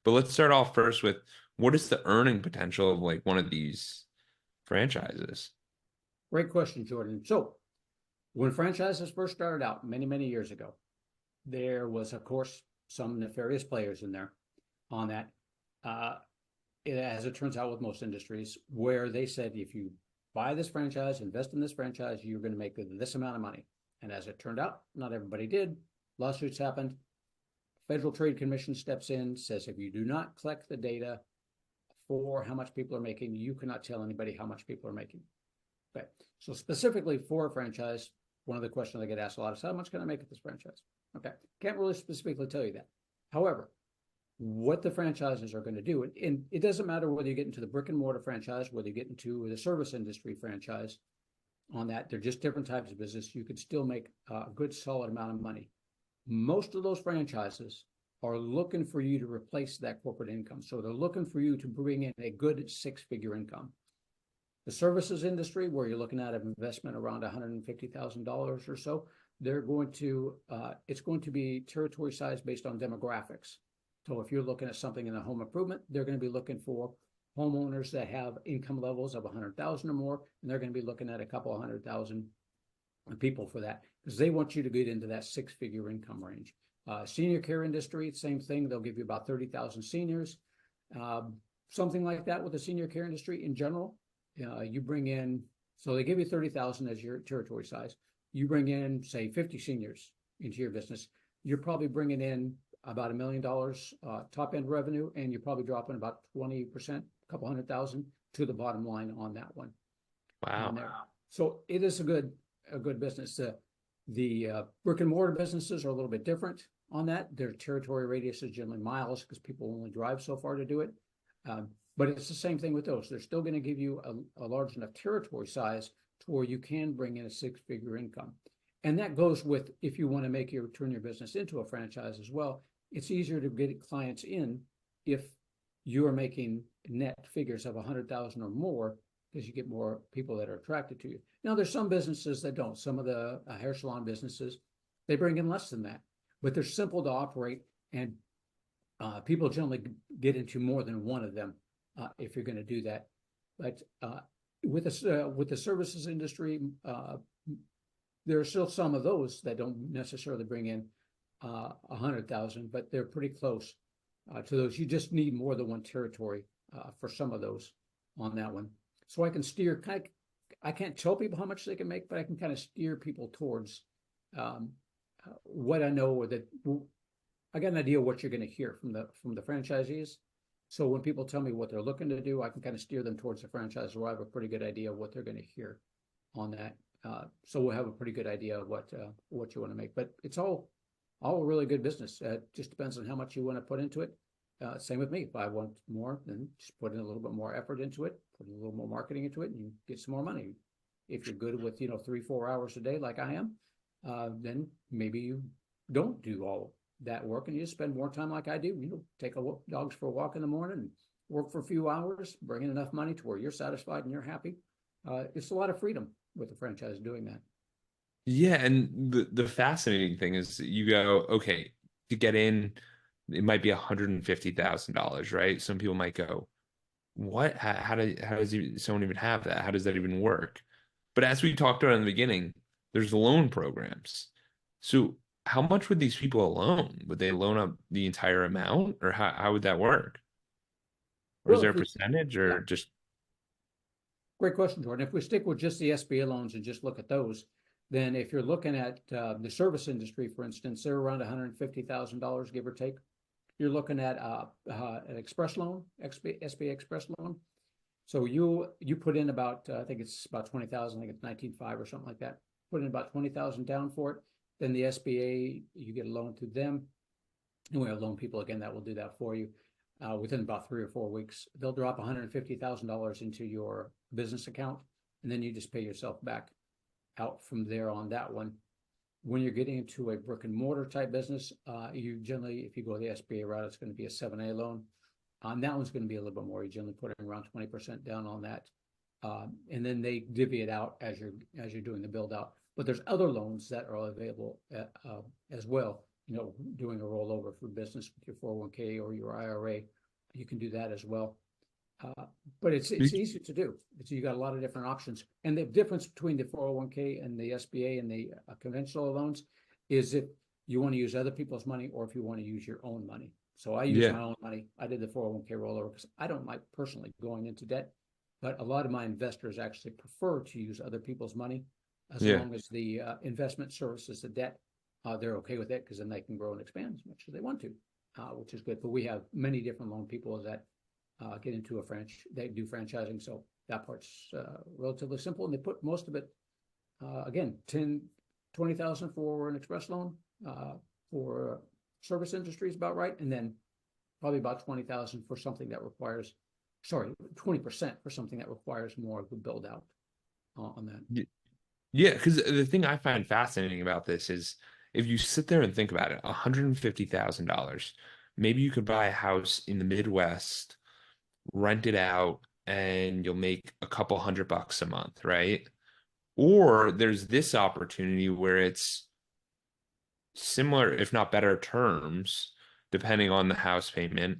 But let's start off first with what is the earning potential of like one of these franchises? Great question, Jordan. So, when franchises first started out many, many years ago, there was, of course, some nefarious players in there on that. Uh, as it turns out with most industries, where they said, if you buy this franchise, invest in this franchise, you're going to make this amount of money. And as it turned out, not everybody did. Lawsuits happened. Federal Trade Commission steps in, says if you do not collect the data for how much people are making, you cannot tell anybody how much people are making. Okay. So specifically for a franchise, one of the questions I get asked a lot is how much can I make at this franchise? Okay. Can't really specifically tell you that. However, what the franchises are going to do, and it doesn't matter whether you get into the brick and mortar franchise, whether you get into the service industry franchise on that, they're just different types of business. You could still make a good solid amount of money. Most of those franchises are looking for you to replace that corporate income. So they're looking for you to bring in a good six-figure income. The services industry, where you're looking at an investment around $150,000 or so, they're going to, it's going to be territory size based on demographics. So if you're looking at something in the home improvement, they're going to be looking for homeowners that have income levels of 100,000 or more, and they're going to be looking at a couple of 100,000 people for that, because they want you to get into that six-figure income range. Senior care industry, same thing. They'll give you about 30,000 seniors, something like that with the senior care industry in general. You bring in, so they give you 30,000 as your territory size. You bring in, say, 50 seniors into your business. You're probably bringing in about $1 million top end revenue, and you're probably dropping about 20%, a couple 100,000 to the bottom line on that one. On Wow. there. So it is a good business. The brick and mortar businesses are a little bit different on that. Their territory radius is generally miles because people only drive so far to do it. But it's the same thing with those. They're still going to give you a large enough territory size to where you can bring in a six-figure income. And that goes with if you want to turn your business into a franchise as well. It's easier to get clients in if you are making net figures of 100,000 or more, because you get more people that are attracted to you. Now, there's some businesses that don't. Some of the hair salon businesses, they bring in less than that, but they're simple to operate, and people generally get into more than one of them if you're going to do that. But with the services industry, there are still some of those that don't necessarily bring in 100,000, but they're pretty close to those. You just need more than one territory for some of those on that one. So I can steer, I can't tell people how much they can make, but I can kind of steer people towards what I know, or that I got an idea of what you're going to hear from the franchisees. So when people tell me what they're looking to do, I can kind of steer them towards the franchise, where I have a pretty good idea of what they're going to hear on that. So we'll have a pretty good idea of what you want to make. But it's all really good business. It just depends on how much you want to put into it. Same with me. If I want more, then just put in a little bit more effort into it, put a little more marketing into it, and you get some more money. If you're good with 3-4 hours a day like I am, then maybe you don't do all that work and you just spend more time like I do. Take dogs for a walk in the morning, work for a few hours, bring in enough money to where you're satisfied and you're happy. It's a lot of freedom with the franchise doing that. Yeah, and the fascinating thing is you go, okay, to get in, it might be $150,000, right? Some people might go, what? How does someone even have that? How does that even work? But as we talked about in the beginning, there's loan programs. So how much would these people loan? Would they loan up the entire amount, or how would that work? Or is Well, there a if we, percentage, yeah, or just great question, Jordan. If we stick with just the SBA loans and just look at those, then if you're looking at the service industry, for instance, they're around $150,000, give or take. You're looking at an express loan, SBA express loan. So you put in about, I think it's about 20,000, I think it's 19.5 or something like that. Put in about 20,000 down for it. Then the SBA, you get a loan through them. And we have loan people, again, that will do that for you within about 3 or 4 weeks. They'll drop $150,000 into your business account, and then you just pay yourself back out from there on that one. When you're getting into a brick and mortar type business, you generally, if you go the SBA route, it's going to be a 7A loan. On that one's going to be a little bit more. You generally put around 20% down on that, and then they divvy it out as you're doing the build out. But there's other loans that are available as well. doing a rollover for business with your 401k or your IRA. You can do that as well. But it's easy to do. You got a lot of different options. And the difference between the 401k and the SBA and the conventional loans is if you want to use other people's money or if you want to use your own money. So I use my own money. I did the 401k rollover because I don't like personally going into debt, but a lot of my investors actually prefer to use other people's money as long as the investment services the debt. They're okay with it because then they can grow and expand as much as they want to, which is good. But we have many different loan people that get into they do franchising. So that part's relatively simple. And they put most of it, again, 20,000 for an express loan, for service industry is about right. And then probably about 20,000 for something that requires, 20% for something that requires more of the build out on that. Yeah, because the thing I find fascinating about this is if you sit there and think about it, $150,000, maybe you could buy a house in the Midwest, rent it out, and you'll make a couple $100 a month, right? Or there's this opportunity where it's similar, if not better terms, depending on the house payment,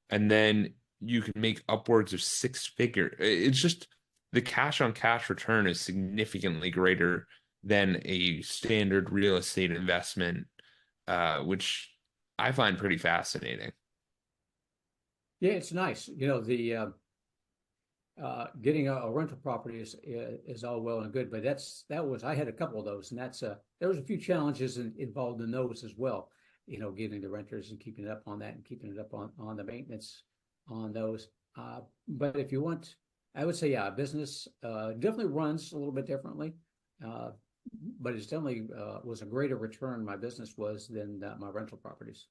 and then you can make upwards of six figure. It's just the cash on cash return is significantly greater than a standard real estate investment, which I find pretty fascinating. Yeah, it's nice. The getting a rental property is all well and good, but I had a couple of those, and there was a few challenges involved in those as well. Getting the renters and keeping it up on that and keeping it up on the maintenance on those. But if you want, I would say, yeah, business definitely runs a little bit differently, but it's definitely was a greater return my business was than my rental properties.